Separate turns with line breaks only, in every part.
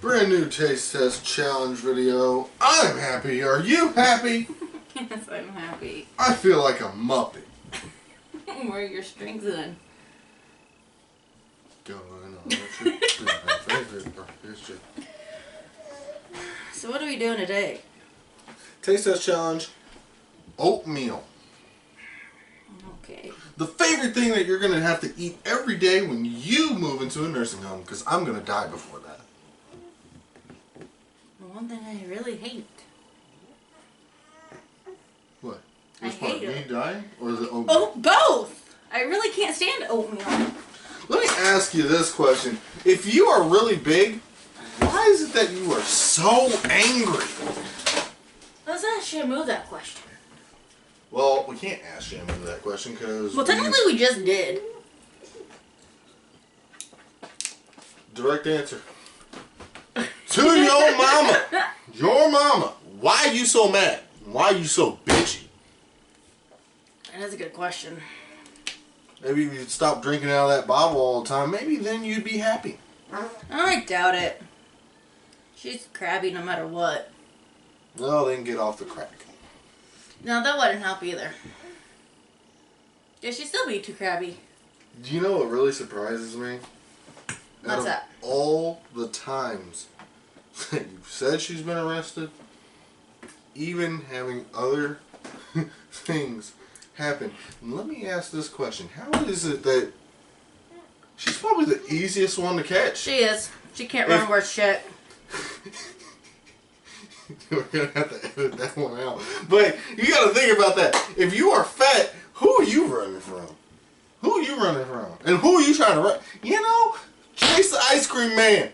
Brand new taste test challenge video. I'm happy. Are you happy?
Yes, I'm happy.
I feel like a Muppet.
Where are your strings in?
Going on. That's my favorite part.
So what are we doing today?
Taste test challenge. Oatmeal.
Okay.
The favorite thing that you're going to have to eat every day when you move into a nursing home, because I'm going to die before that.
One thing I really hate.
What?
I
Which part?
hate
Me
it.
dying? Or is it oatmeal?
Oh, both! I really can't stand oatmeal.
Let me ask you this question. If you are really big, why is it that you are so angry?
Let's ask Shamu that question.
Well, we can't ask Shamu that question because...
Well, technically we just did.
Direct answer. To your mama. Your mama. Why are you so mad? Why are you so bitchy?
That's a good question.
Maybe if you'd stop drinking out of that bottle all the time, maybe then you'd be happy.
I doubt it. She's crabby no matter what.
Well, then get off the crack.
No, that wouldn't help either. Yeah, she'd still be too crabby.
Do you know what really surprises me?
What's that?
All the times that you've said she's been arrested, even having other things happen. And let me ask this question. How is it that she's probably the easiest one to catch?
She is. She can't run worth shit.
We're going to have to edit that one out. But you got to think about that. If you are fat, who are you running from? Who are you running from? And who are you trying to run? You know, chase the ice cream man.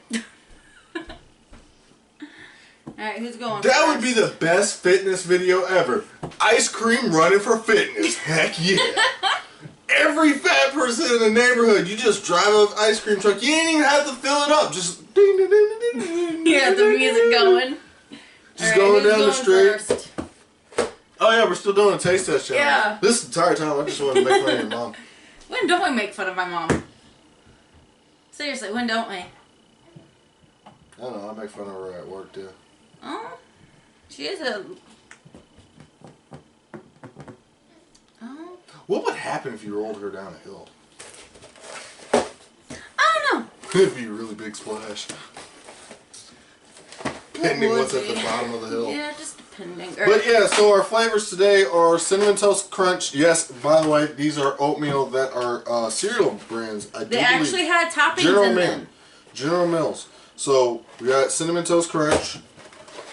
Alright, who's going
That
first?
would be the best fitness video ever. Ice cream running for fitness. Heck yeah. Every fat person in the neighborhood, you just drive an ice cream truck. You ain't even have to fill it up. Just ding, ding, ding, ding, ding.
Yeah, the music going.
Just
All right,
going down the
who's
street.
first?
Oh yeah, we're still doing a taste test challenge.
Yeah.
This entire time I just wanted to make fun of your mom.
When don't we make fun of my mom? Seriously, when don't we?
I don't know, I make fun of her at work too.
Oh, she is a... Oh.
What would happen if you rolled her down a hill?
I don't know.
It'd be a really big splash. Depending what's at the bottom of the hill.
Yeah, just depending.
But yeah, so our flavors today are Cinnamon Toast Crunch. Yes, by the way, these are oatmeal that are cereal brands.
They actually had toppings in them.
General Mills. So we got Cinnamon Toast Crunch,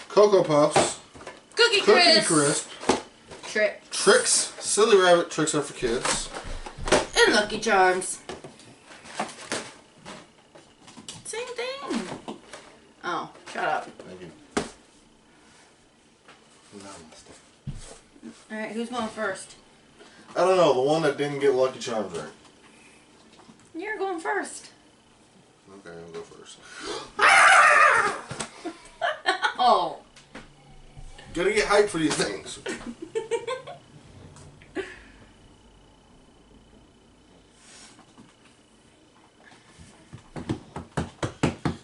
Cocoa Puffs,
Cookie
Crisp, Tricks. Silly Rabbit Tricks are for kids.
And Lucky Charms. Same thing. Oh, shut up.
Thank you.
Alright, who's going first?
I don't know, the one that didn't get Lucky Charms right.
You're going first.
Okay, I'll go first.
Oh.
Gotta get hyped for these things.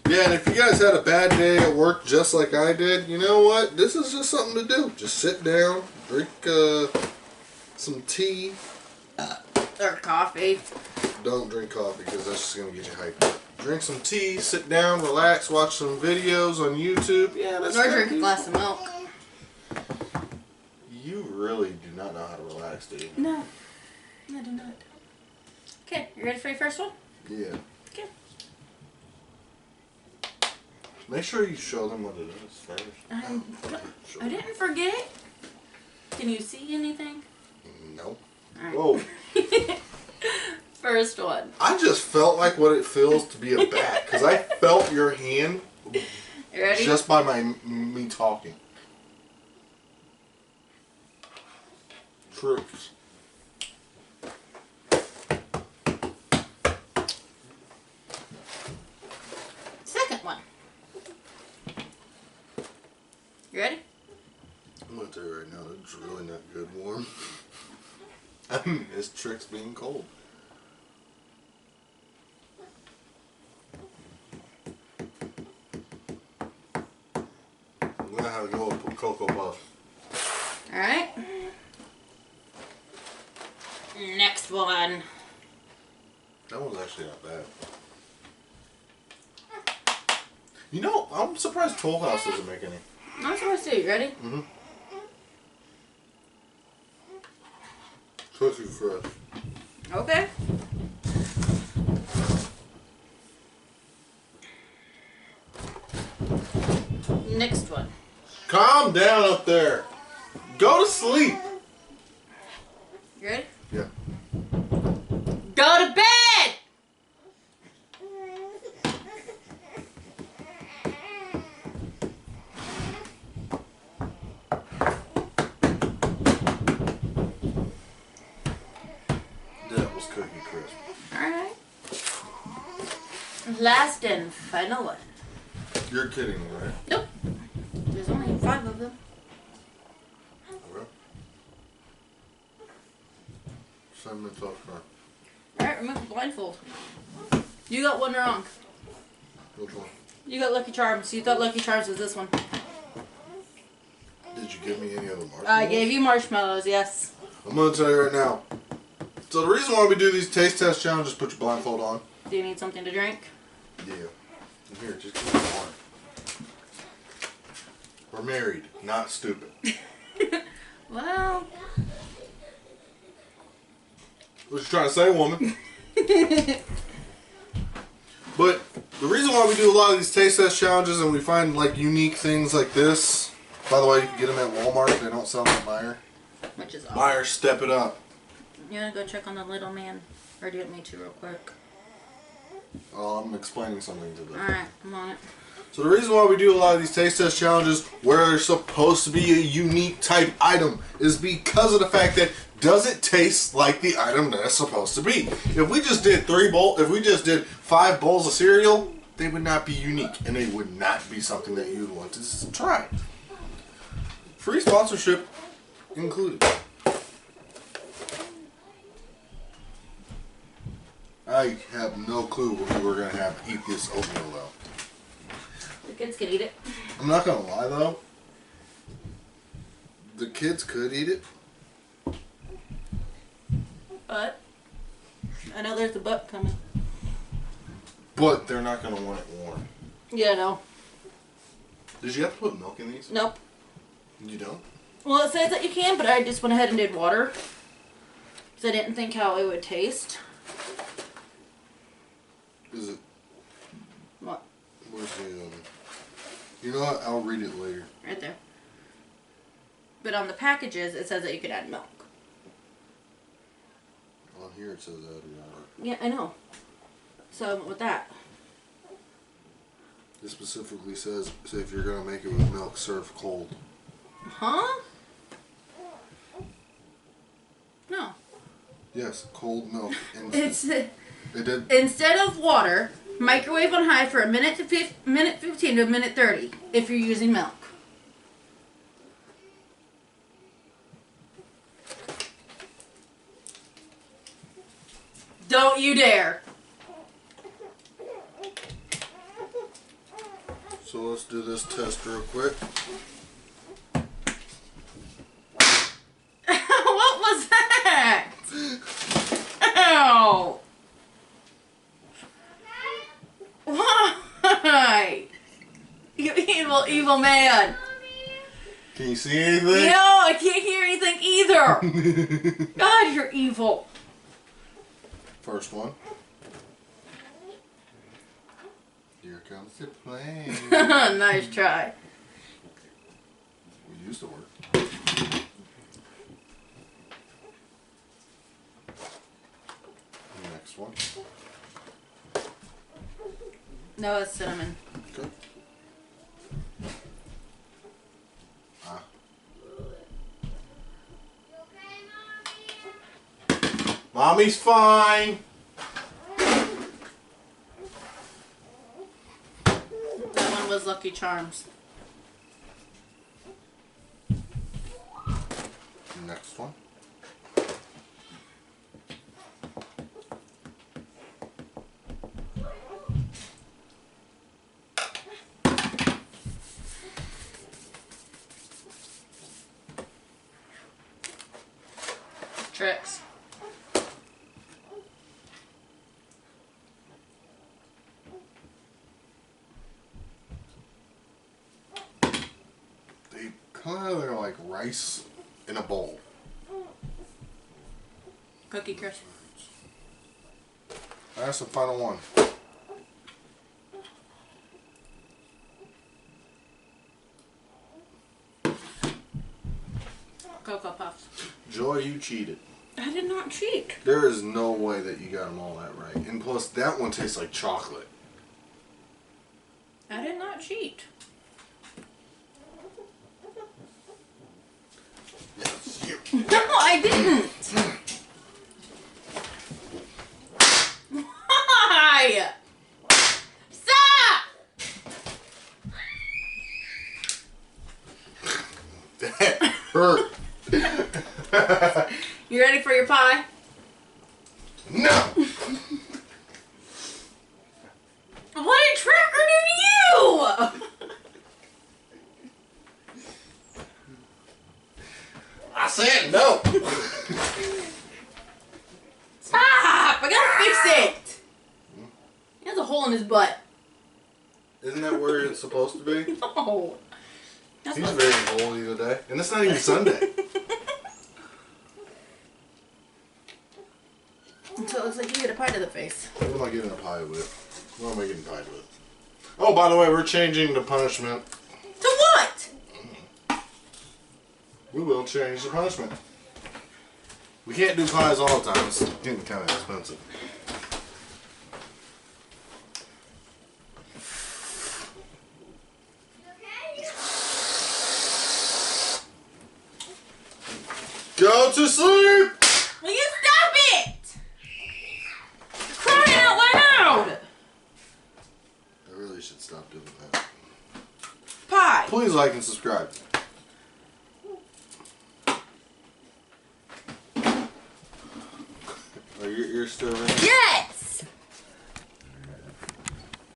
Yeah, and if you guys had a bad day at work just like I did, you know what? This is just something to do. Just sit down, drink some tea.
Or coffee.
Don't drink coffee because that's just going to get you hyped. Drink some tea, sit down, relax, watch some videos on YouTube. Yeah, that's
Or drink a glass of milk.
You really do not know how to relax, do you?
No, I do not. Okay, you ready for your first one?
Yeah.
Okay.
Make sure you show them what it is first.
I didn't forget. Can you see anything?
No.
Right.
Whoa.
First one.
I just felt like what it feels to be a bat because I felt your hand
You ready?
just by me talking. Tricks.
Second one. You ready?
I'm going to tell you right now, it's really not good warm. I miss Tricks being cold. I have to go with Cocoa Puff.
Alright. Next one.
That one's actually not bad. You know, I'm surprised Toll House doesn't make any.
I'm supposed to. You ready?
Mm-hmm. Cookie Crisp.
Okay. Next one.
Calm down up there. Go to sleep.
You ready?
Yeah.
Go to bed!
That was Cookie Crisp.
Alright. Last and final one.
You're kidding me, right?
Nope. There's only 5 of them.
Okay. 7 minutes off time.
Alright, remove the blindfold. You got one wrong.
Which one?
You got Lucky Charms. You thought Lucky Charms was this one.
Did you give me any other marshmallows?
I gave you marshmallows, yes.
I'm going to tell you right now. So the reason why we do these taste test challenges, put your blindfold on.
Do you need something to drink?
Yeah. Here, just give me one. We're married, not stupid.
Well.
What you trying to say, woman? But the reason why we do a lot of these taste test challenges and we find like unique things like this. By the way, you can get them at Walmart. They don't sell them at Meijer.
Which is awesome.
Meijer, step it up.
You want to go check on the little man? Or do you want me to real quick?
Oh, I'm explaining something to them.
Alright, I'm on it.
So the reason why we do a lot of these taste test challenges where there's supposed to be a unique type item is because of the fact that does it taste like the item that it's supposed to be? If we just did 5 bowls of cereal, they would not be unique and they would not be something that you'd want to try. Free sponsorship included. I have no clue what we were going to have eat this oatmeal though.
The kids can eat it.
I'm not going to lie though. The kids could eat it.
But I know there's a butt coming.
But they're not going to want it warm.
Yeah, no.
Did you have to put milk in these?
Nope.
You don't?
Well, it says that you can, but I just went ahead and did water. Because I didn't think how it would taste.
Is it?
What?
Where's the, you know what? I'll read it later.
Right there. But on the packages, it says that you could add milk.
On here it says that.
Yeah, I know. So I went with that.
It specifically says if you're going to make it with milk, serve cold.
Huh? No.
Yes, cold milk.
It's
It did.
instead of water, microwave on high for a minute 15 to a minute 30 if you're using milk. Don't you dare.
So let's do this test real quick.
What was that? Ow. Why? You evil, evil man.
Can you see anything?
No, I can't hear anything either. God, you're evil.
First one. Here comes the plane.
Nice try.
We used to work. Next one.
No, it's cinnamon.
Okay. Ah. Mommy's fine.
That one was Lucky Charms.
Next one. Kind of like rice in a bowl.
Cookie Crisp.
That's the final one.
Cocoa Puffs.
Joy, you cheated.
I did not cheat.
There is no way that you got them all that right. And plus, that one tastes like chocolate.
I did not cheat.
Yes, you.
No, I didn't. Why? Stop!
That hurt.
You ready for your pie?
No!
What triggered in you?
I said no!
Stop! I gotta fix it. He has a hole in his butt.
Isn't that where it's supposed to be?
No. That's
He's
not-
very holy today. And it's not even Sunday.
So it looks like you get a pie to the face.
What am I getting a pie with? What am I getting pied with? Oh, by the way, we're changing the punishment.
To what?
We will change the punishment. We can't do pies all the time. It's getting kind of expensive. Go to sleep!
Will you stop it? You're crying out loud.
I really should stop doing that.
Pie.
Please like and subscribe. Are your ears still ringing?
Yes.